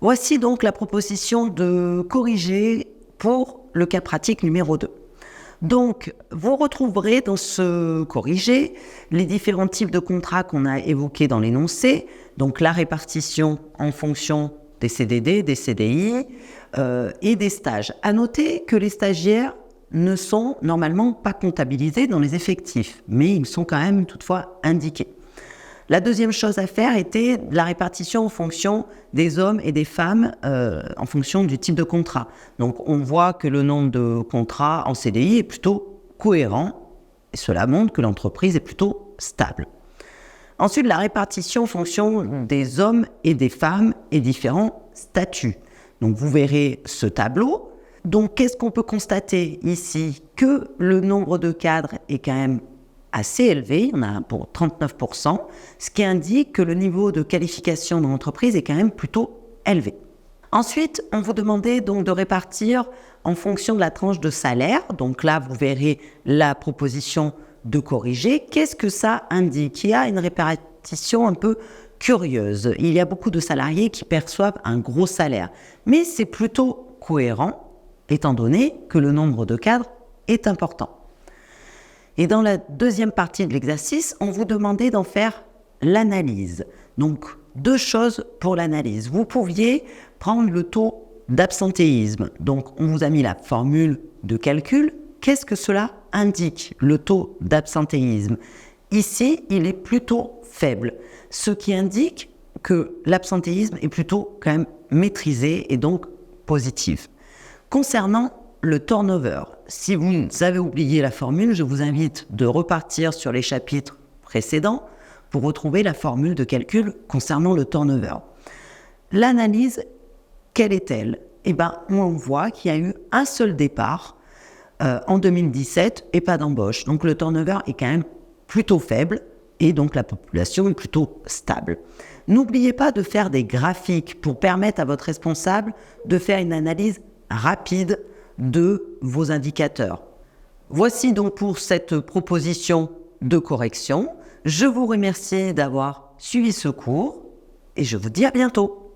Voici donc la proposition de corriger pour le cas pratique numéro 2. Donc, vous retrouverez dans ce corrigé les différents types de contrats qu'on a évoqués dans l'énoncé, donc la répartition en fonction des CDD, des CDI et des stages. À noter que les stagiaires ne sont normalement pas comptabilisés dans les effectifs, mais ils sont quand même toutefois indiqués. La deuxième chose à faire était la répartition en fonction des hommes et des femmes, en fonction du type de contrat. Donc on voit que le nombre de contrats en CDI est plutôt cohérent, et cela montre que l'entreprise est plutôt stable. Ensuite, la répartition en fonction des hommes et des femmes et différents statuts. Donc vous verrez ce tableau. Donc qu'est-ce qu'on peut constater ici? Que le nombre de cadres est quand même assez élevé, on a pour 39%, ce qui indique que le niveau de qualification dans l'entreprise est quand même plutôt élevé. Ensuite, on vous demandait donc de répartir en fonction de la tranche de salaire. Donc là, vous verrez la proposition de corriger. Qu'est-ce que ça indique? Il y a une répartition un peu curieuse. Il y a beaucoup de salariés qui perçoivent un gros salaire, mais c'est plutôt cohérent étant donné que le nombre de cadres est important. Et dans la deuxième partie de l'exercice, on vous demandait d'en faire l'analyse. Donc, 2 choses pour l'analyse. Vous pouviez prendre le taux d'absentéisme. Donc, on vous a mis la formule de calcul. Qu'est-ce que cela indique, le taux d'absentéisme? Ici, il est plutôt faible, ce qui indique que l'absentéisme est plutôt quand même maîtrisé et donc positif. Concernant le turnover, si vous avez oublié la formule, je vous invite de repartir sur les chapitres précédents pour retrouver la formule de calcul concernant le turnover. L'analyse, quelle est-elle? Eh bien, on voit qu'il y a eu un seul départ en 2017 et pas d'embauche. Donc le turnover est quand même plutôt faible et donc la population est plutôt stable. N'oubliez pas de faire des graphiques pour permettre à votre responsable de faire une analyse rapide de vos indicateurs. Voici donc pour cette proposition de correction. Je vous remercie d'avoir suivi ce cours et je vous dis à bientôt.